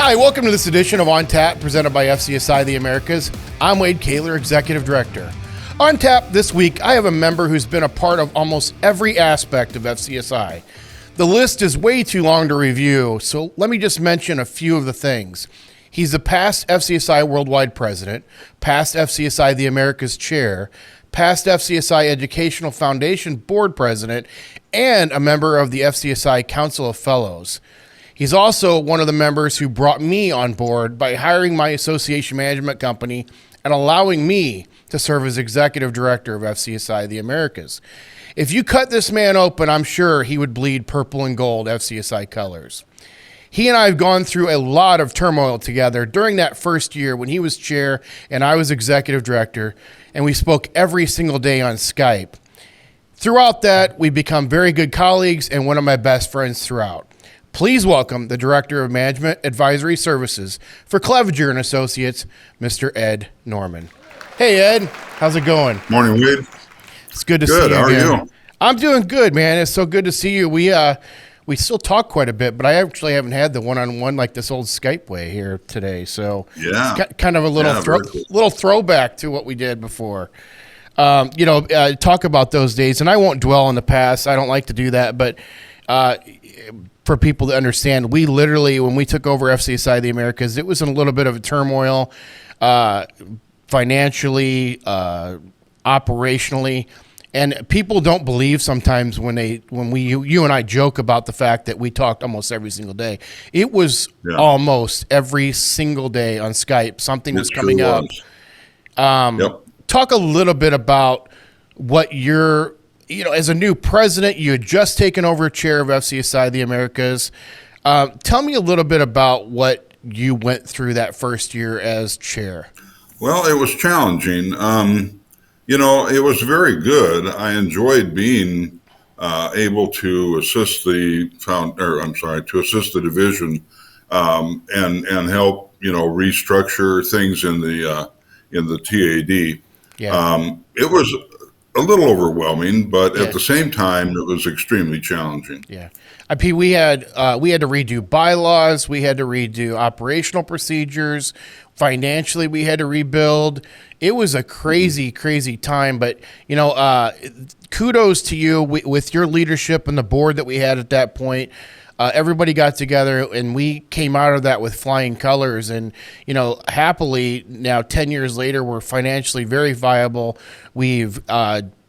Hi, welcome to this edition of On Tap, presented by FCSI The Americas. I'm Wade Kaler, Executive Director. On Tap this week, I have a member who's been a part of almost every aspect of FCSI. The list is way too long to review, so let me just mention a few of the things. He's the past FCSI Worldwide President, past FCSI The Americas Chair, past FCSI Educational Foundation Board President, and a member of the FCSI Council of Fellows. He's also one of the members who brought me on board by hiring my association management company and allowing me to serve as executive director of FCSI The Americas. If you cut this man open, I'm sure he would bleed purple and gold FCSI colors. He and I have gone through a lot of turmoil together during that first year when he was chair and I was executive director, and we spoke every single day on Skype. Throughout that, we've become very good colleagues and one of my best friends throughout. Please welcome the Director of Management Advisory Services for Clevenger Associates, Mr. Ed Norman. Hey, Ed. How's it going? Morning, Wade. It's good to see you. Good. How are you? I'm doing good, man. It's so good to see you. We still talk quite a bit, but I actually haven't had the one-on-one like this old Skype way here today. So yeah, it's kind of a little throwback to what we did before. Talk about those days, and I won't dwell on the past. I don't like to do that, but for people to understand, we literally, when we took over FCSI The Americas, it was in a little bit of a turmoil, financially, operationally, and people don't believe sometimes you and I joke about the fact that we talked almost every single day. It was almost every single day on Skype. Something was coming up. Talk a little bit about what as a new president, you had just taken over chair of FCSI The Americas. Tell me a little bit about what you went through that first year as chair. Well, it was challenging. It was very good. I enjoyed being able to assist the division and help restructure things in the TAD. Yeah. It was a little overwhelming, but at the same time, it was extremely challenging. Yeah, we had to redo bylaws, we had to redo operational procedures, financially we had to rebuild. It was a crazy, crazy time, but kudos to you with your leadership and the board that we had at that point. Everybody got together and we came out of that with flying colors, and happily now 10 years later we're financially very viable. We've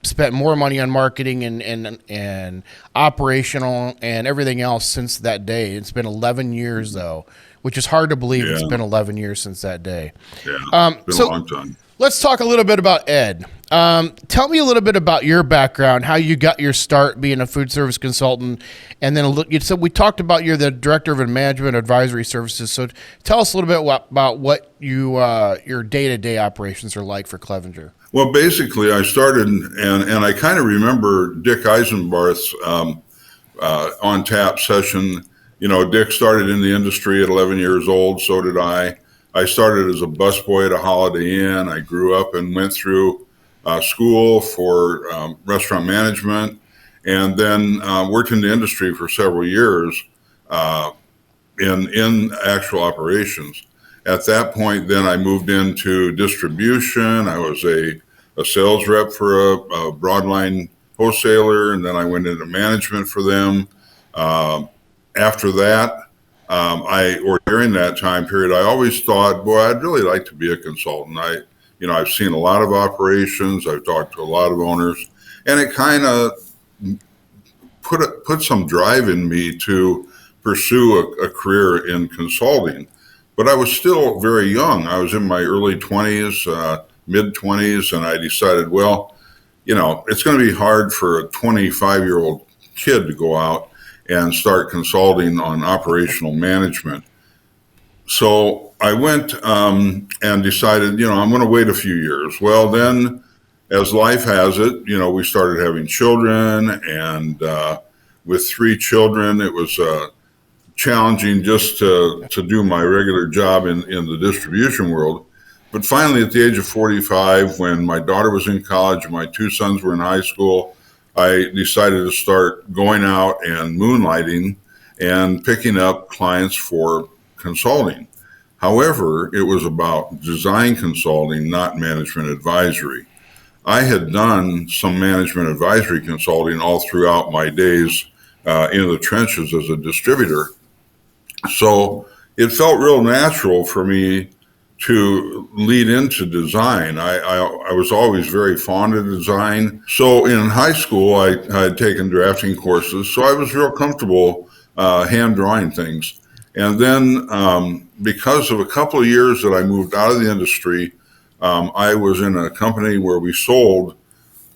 spent more money on marketing and operational and everything else since that day. It's been 11 years though, which is hard to believe. It's been 11 years since that day. Yeah, it's been a long time. Let's talk a little bit about Ed. Tell me a little bit about your background, how you got your start being a food service consultant, and then we talked about you're the Director of Management Advisory Services. So tell us a little bit about what your day-to-day operations are like for Clevenger. Well, basically, I started, and I kind of remember Dick Eisenbarth's on tap session. Dick started in the industry at 11 years old. So did I. I started as a busboy at a Holiday Inn. I grew up and went through school for restaurant management, and then worked in the industry for several years in actual operations. At that point, then I moved into distribution. I was a sales rep for a broadline wholesaler, and then I went into management for them. After that, during that time period, I always thought, boy, I'd really like to be a consultant. I've seen a lot of operations. I've talked to a lot of owners, and it kind of put some drive in me to pursue a career in consulting. But I was still very young. I was in my early 20s, mid 20s, and I decided, well, it's going to be hard for a 25-year-old kid to go out and start consulting on operational management. So I went and decided, I'm going to wait a few years. Well, then, as life has it, we started having children, and with 3 children, it was challenging just to do my regular job in the distribution world. But finally, at the age of 45, when my daughter was in college and my 2 sons were in high school, I decided to start going out and moonlighting and picking up clients for consulting. However, it was about design consulting, not management advisory. I had done some management advisory consulting all throughout my days in the trenches as a distributor. So it felt real natural for me to lead into design. I was always very fond of design. So in high school, I had taken drafting courses, so I was real comfortable hand drawing things. And then because of a couple of years that I moved out of the industry, I was in a company where we sold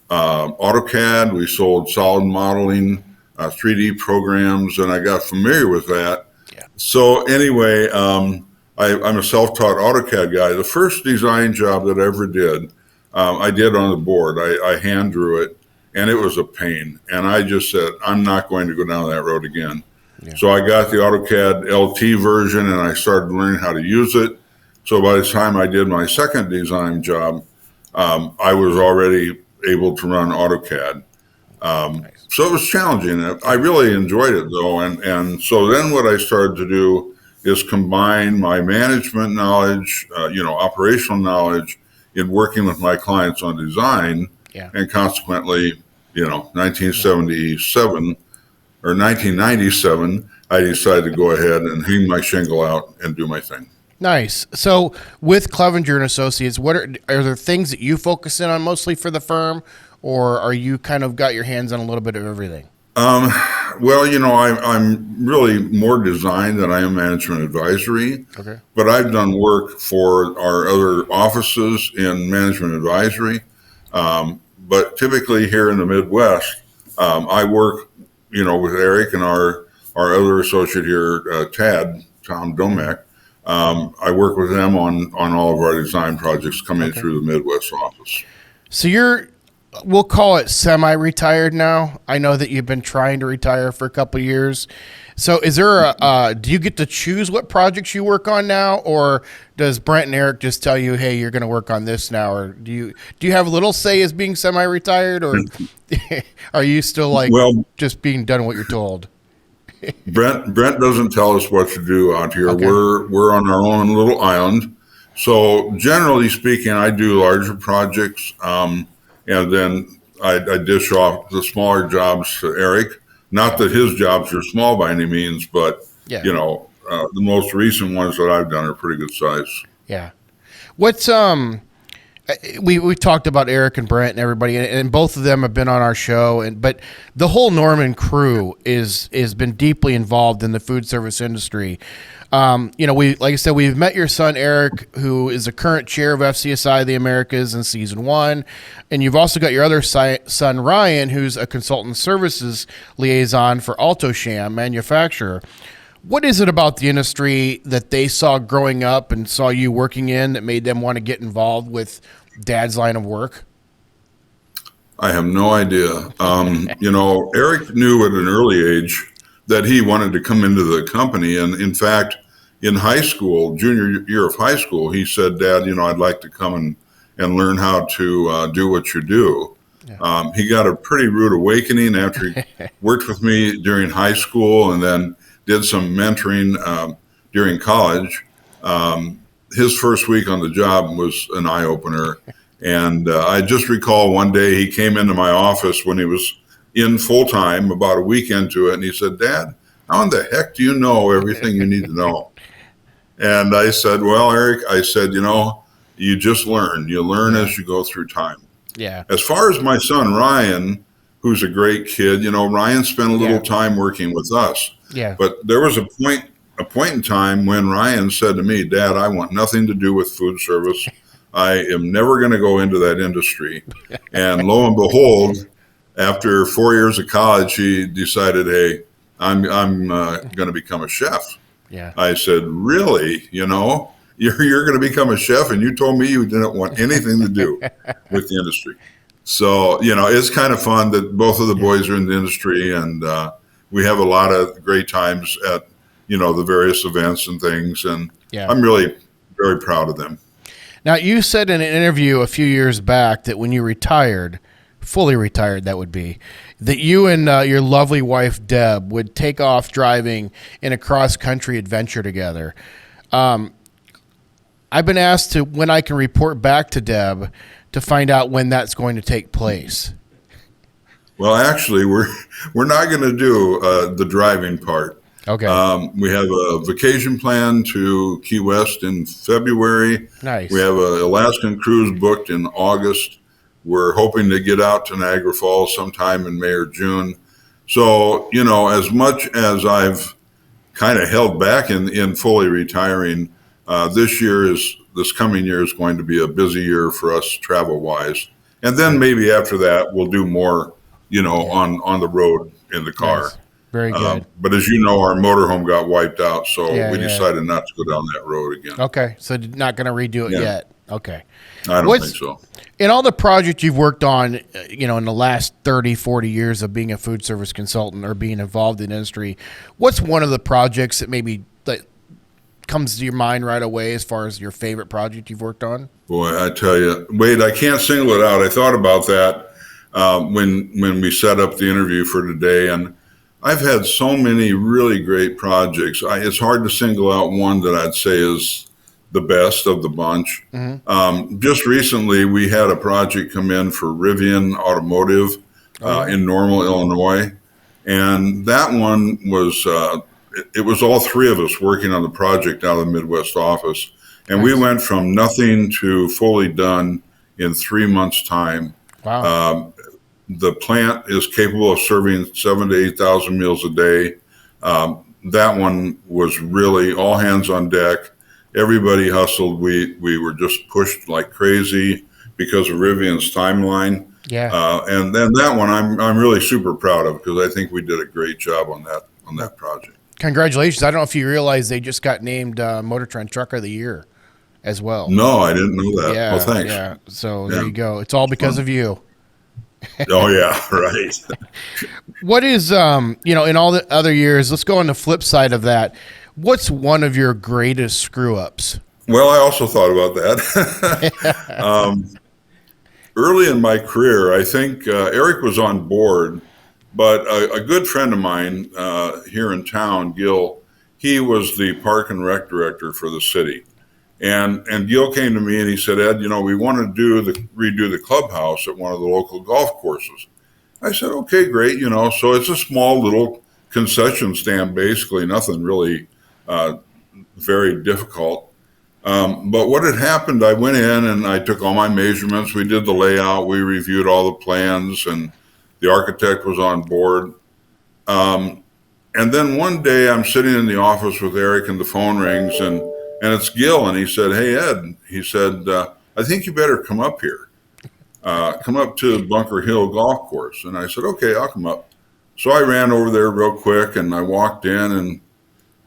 AutoCAD, we sold solid modeling, 3D programs, and I got familiar with that. Yeah. So anyway, I'm a self-taught AutoCAD guy. The first design job that I ever did, I did on the board. I hand drew it, and it was a pain. And I just said, I'm not going to go down that road again. Yeah. So I got the AutoCAD LT version, and I started learning how to use it. So by the time I did my second design job, I was already able to run AutoCAD. Nice. So it was challenging. I really enjoyed it, though. And so then what I started to do is combine my management knowledge, operational knowledge in working with my clients on design. Yeah. And consequently, 1977 or 1997, I decided to go ahead and hang my shingle out and do my thing. Nice. So with Clevenger Associates, what are there things that you focus in on mostly for the firm, or are you kind of got your hands on a little bit of everything? Well, I'm really more design than I am management advisory. Okay. But I've done work for our other offices in management advisory. But typically here in the Midwest, I work, with Eric and our other associate here, Tom Domek. I work with them on all of our design projects coming through the Midwest office. So we'll call it semi-retired now. I know that you've been trying to retire for a couple of years. So is there do you get to choose what projects you work on now, or does Brent and Eric just tell you, hey, you're going to work on this now? Or do you have a little say as being semi-retired, or are you still just being done what you're told? Brent doesn't tell us what to do out here. Okay. We're on our own little island. So generally speaking, I do larger projects, and then I dish off the smaller jobs to Eric. Not that his jobs are small by any means, but the most recent ones that I've done are pretty good size. Yeah. What's we talked about Eric and Brent and everybody, and both of them have been on our show, but the whole Norman crew has been deeply involved in the food service industry. Like I said, we've met your son Eric, who is the current chair of FCSI the Americas in season 1, and you've also got your other son Ryan, who's a consultant services liaison for Alto-Shaam manufacturer. What is it about the industry that they saw growing up and saw you working in that made them want to get involved with Dad's line of work? I have no idea. Eric knew at an early age that he wanted to come into the company. And in fact, in high school, junior year of high school, he said, Dad, I'd like to come and learn how to do what you do. Yeah. He got a pretty rude awakening after he worked with me during high school and then did some mentoring during college. His first week on the job was an eye-opener. And I just recall one day he came into my office when he was in full-time, about a week into it, and he said, Dad, how in the heck do you know everything you need to know? And I said, well, Eric, you just learn. You learn as you go through time. Yeah. As far as my son, Ryan, who's a great kid, Ryan spent a little time working with us. Yeah. But there was a point in time when Ryan said to me, Dad, I want nothing to do with food service. I am never going to go into that industry. And lo and behold, after 4 years of college, he decided, hey, I'm going to become a chef. Yeah. I said, really? You're going to become a chef, and you told me you didn't want anything to do with the industry. So, it's kind of fun that both of the boys are in the industry, and we have a lot of great times at, the various events and things, and I'm really very proud of them. Now, you said in an interview a few years back that when you retired fully retired, that would be, that you and your lovely wife, Deb, would take off driving in a cross-country adventure together. I've been asked to when I can report back to Deb to find out when that's going to take place. Well, actually, we're not going to do the driving part. Okay. We have a vacation plan to Key West in February. Nice. We have an Alaskan cruise booked in August. We're hoping to get out to Niagara Falls sometime in May or June. So, as much as I've kind of held back in fully retiring, this coming year is going to be a busy year for us travel-wise. And then maybe after that, we'll do more, on the road in the car. Nice. Very good. But as you know, our motorhome got wiped out, so we decided not to go down that road again. Okay, so not going to redo it yet. Okay. I don't think so. In all the projects you've worked on, in the last 30, 40 years of being a food service consultant or being involved in the industry, what's one of the projects that maybe that comes to your mind right away as far as your favorite project you've worked on? Boy, I tell you, Wade, I can't single it out. I thought about that when we set up the interview for today, and I've had so many really great projects. It's hard to single out one that I'd say is the best of the bunch. Mm-hmm. Just recently, we had a project come in for Rivian Automotive in Normal, Illinois. And that one was, it was all three of us working on the project out of the Midwest office. And we went from nothing to fully done in 3 months' time. Wow. The plant is capable of serving 7,000 to 8,000 meals a day. That one was really all hands on deck. Everybody hustled. We were just pushed like crazy because of Rivian's timeline. Yeah. And then that one I'm really super proud of because I think we did a great job on that project. Congratulations. I don't know if you realize they just got named Motor Trend Trucker of the Year as well. No, I didn't know that. Yeah. Well, thanks. Yeah. So there you go. It's all because of you. Oh yeah, right. What is in all the other years, let's go on the flip side of that. What's one of your greatest screw ups? Well, I also thought about that. Early in my career, I think Eric was on board, but a good friend of mine here in town, Gil, he was the park and rec director for the city. And Gil came to me and he said, Ed, we want to redo the clubhouse at one of the local golf courses. I said, okay, great. So it's a small little concession stand, basically, nothing really very difficult. But what had happened, I went in and I took all my measurements. We did the layout. We reviewed all the plans and the architect was on board. And then one day I'm sitting in the office with Eric and the phone rings and it's Gil, and he said, hey, Ed, he said, I think you better come up here. Come up to Bunker Hill Golf Course. And I said, okay, I'll come up. So I ran over there real quick, and I walked in, and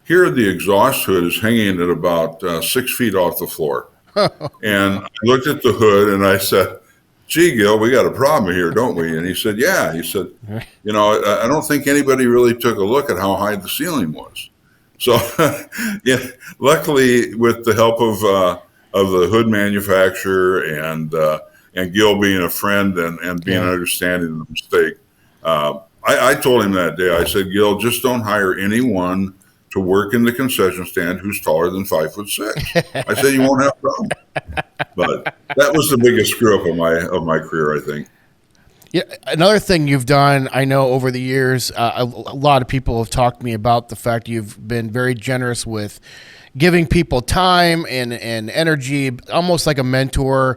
here the exhaust hood is hanging at about 6 feet off the floor. And I looked at the hood, and I said, gee, Gil, we got a problem here, don't we? And he said, yeah. He said, I don't think anybody really took a look at how high the ceiling was. So, yeah, luckily, with the help of the hood manufacturer and Gil being a friend and being understanding of the mistake, I told him that day, I said, Gil, just don't hire anyone to work in the concession stand who's taller than 5'6". I said, you won't have a problem. But that was the biggest screw up of my career, I think. Yeah, another thing you've done, I know over the years, a lot of people have talked to me about the fact you've been very generous with giving people time and energy, almost like a mentor,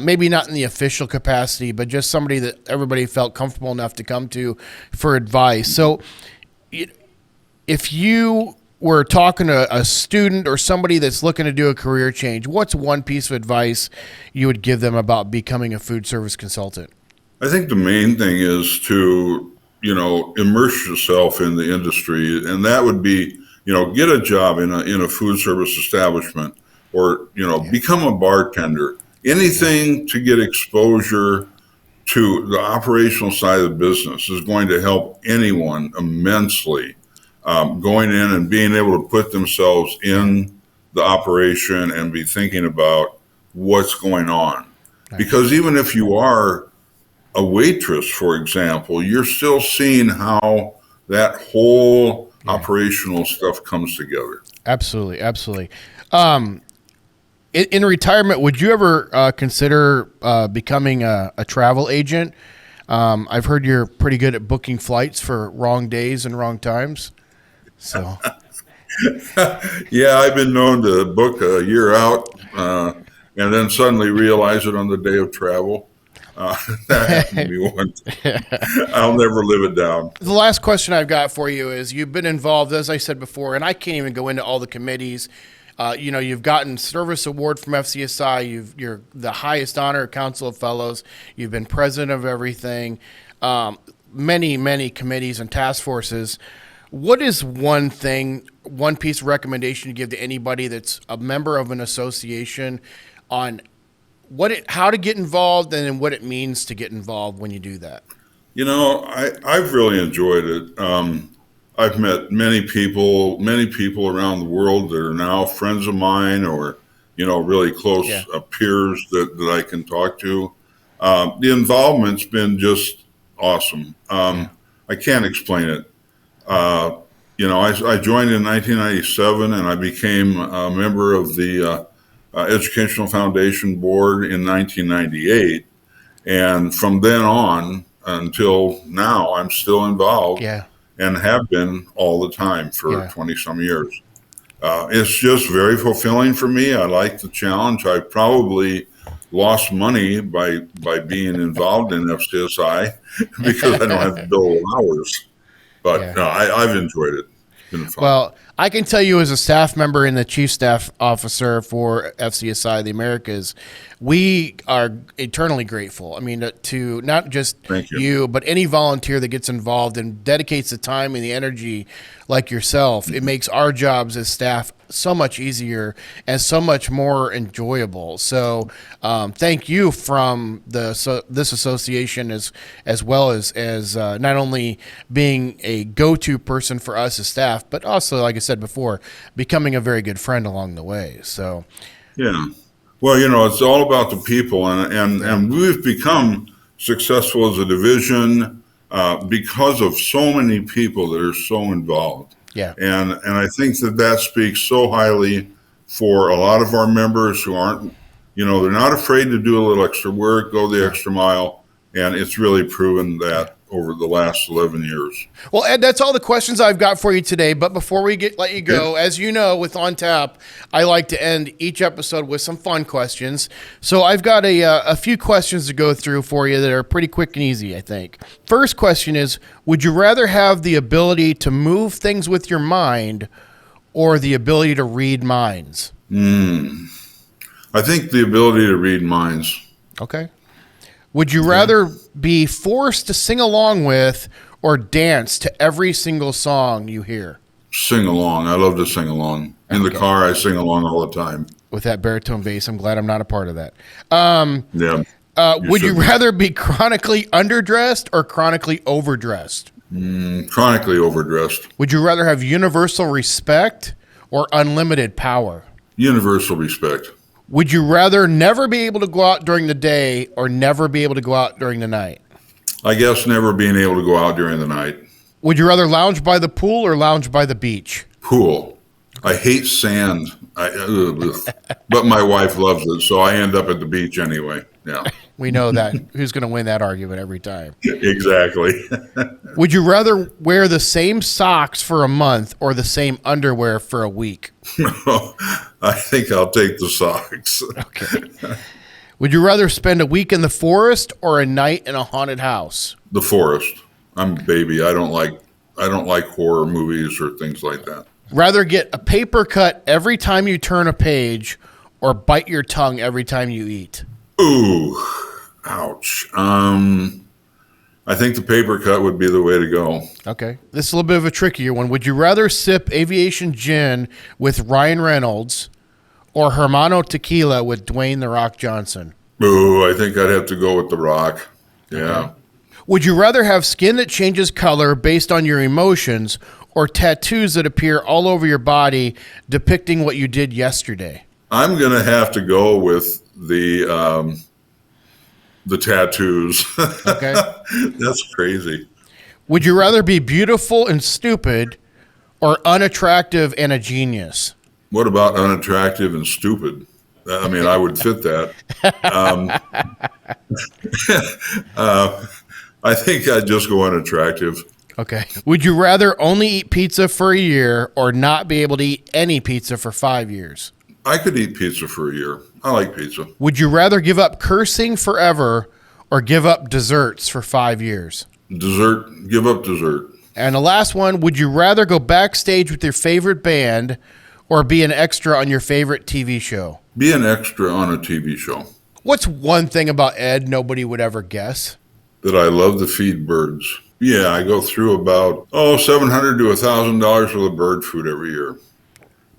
maybe not in the official capacity, but just somebody that everybody felt comfortable enough to come to for advice. So if you were talking to a student or somebody that's looking to do a career change, what's one piece of advice you would give them about becoming a food service consultant? I think the main thing is to, immerse yourself in the industry, and that would be, get a job in a food service establishment or, become a bartender, anything to get exposure to the operational side of the business is going to help anyone immensely. Going in and being able to put themselves in the operation and be thinking about what's going on. Because even if you are a waitress, for example, you're still seeing how that whole operational stuff comes together. Absolutely, absolutely. In retirement, would you ever consider becoming a travel agent? I've heard you're pretty good at booking flights for wrong days and wrong times. So, Yeah, I've been known to book a year out and then suddenly realize it on the day of travel. That happened to me once. I'll never live it down. the last question I've got for you is: you've been involved, as I said before, and I can't even go into all the committees. You've gotten service award from FCSI. You're the highest honor at Council of Fellows. You've been president of everything. Many committees and task forces. What is one piece of recommendation you give to anybody that's a member of an association on how to get involved and then what it means to get involved when you do that? I've really enjoyed it. I've met many people around the world that are now friends of mine or, really close peers that I can talk to. The involvement's been just awesome. I can't explain it. I joined in 1997 and I became a member of the Educational Foundation Board in 1998. And from then on until now, I'm still involved and have been all the time for 20 some years. It's just very fulfilling for me. I like the challenge. I probably lost money by being involved in FCSI because I don't have to bill hours. But no, I've enjoyed it. It's been fun. Well, I can tell you as a staff member and the chief staff officer for FCSI, the Americas, we are eternally grateful. I mean, to not just you, but any volunteer that gets involved and dedicates the time and the energy like yourself. It makes our jobs as staff so much easier and so much more enjoyable. So thank you from this association as well as not only being a go-to person for us as staff, but also, like I said before, becoming a very good friend along the way. So yeah. Well, it's all about the people, and we've become successful as a division because of so many people that are so involved. Yeah. And I think that speaks so highly for a lot of our members who aren't, they're not afraid to do a little extra work, go the extra mile, and it's really proven that over the last 11 years. Well, Ed, that's all the questions I've got for you today. But before we let you go, as you know, with On Tap, I like to end each episode with some fun questions. So I've got a few questions to go through for you that are pretty quick and easy, I think. First question is, would you rather have the ability to move things with your mind or the ability to read minds? I think the ability to read minds. Okay. Would you rather be forced to sing along with or dance to every single song you hear? Sing along. I love to sing along. In the car, I sing along all the time. With that baritone bass, I'm glad I'm not a part of that. Would you rather be chronically underdressed or chronically overdressed? Chronically overdressed. Would you rather have universal respect or unlimited power? Universal respect. Would you rather never be able to go out during the day or never be able to go out during the night? I guess never being able to go out during the night. Would you rather lounge by the pool or lounge by the beach? Pool. I hate sand. But my wife loves it, so I end up at the beach anyway. Yeah. We know that. Who's going to win that argument every time? Exactly. Would you rather wear the same socks for a month or the same underwear for a week? I think I'll take the socks. Okay. Would you rather spend a week in the forest or a night in a haunted house? The forest. I'm a baby. I don't like horror movies or things like that. Rather get a paper cut every time you turn a page or bite your tongue every time you eat? Ooh, ouch. I think the paper cut would be the way to go. Okay. This is a little bit of a trickier one. Would you rather sip aviation gin with Ryan Reynolds or Hermano tequila with Dwayne The Rock Johnson? Ooh, I think I'd have to go with The Rock. Yeah. Okay. Would you rather have skin that changes color based on your emotions or tattoos that appear all over your body depicting what you did yesterday? I'm going to have to go with the The tattoos. Okay. That's crazy. Would you rather be beautiful and stupid or unattractive and a genius? What about unattractive and stupid? I mean, I would fit that. I think I'd just go unattractive. Okay. Would you rather only eat pizza for a year or not be able to eat any pizza for 5 years? I could eat pizza for a year. I like pizza. Would you rather give up cursing forever or give up desserts for 5 years? Dessert, give up dessert. And the last one, would you rather go backstage with your favorite band or be an extra on your favorite TV show? Be an extra on a TV show. What's one thing about Ed nobody would ever guess? That I love to feed birds. Yeah, I go through about $700 to $1,000 worth of bird food every year.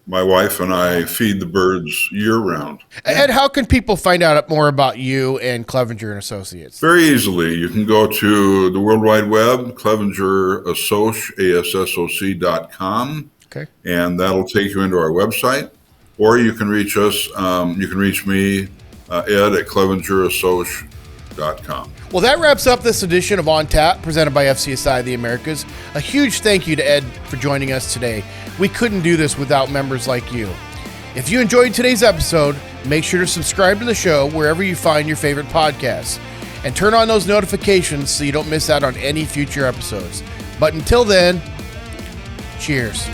My wife and I feed the birds year round. Ed, how can people find out more about you and Clevenger Associates? Very easily. You can go to the World Wide Web, ClevengerAssociates.com, Okay. and that'll take you into our website. Or you can reach us. You can reach me, Ed, at ClevengerAssociates.com. Well, that wraps up this edition of On Tap, presented by FCSI the Americas. A huge thank you to Ed for joining us today. We couldn't do this without members like you. If you enjoyed today's episode, make sure to subscribe to the show wherever you find your favorite podcasts, and turn on those notifications so you don't miss out on any future episodes. But until then, cheers.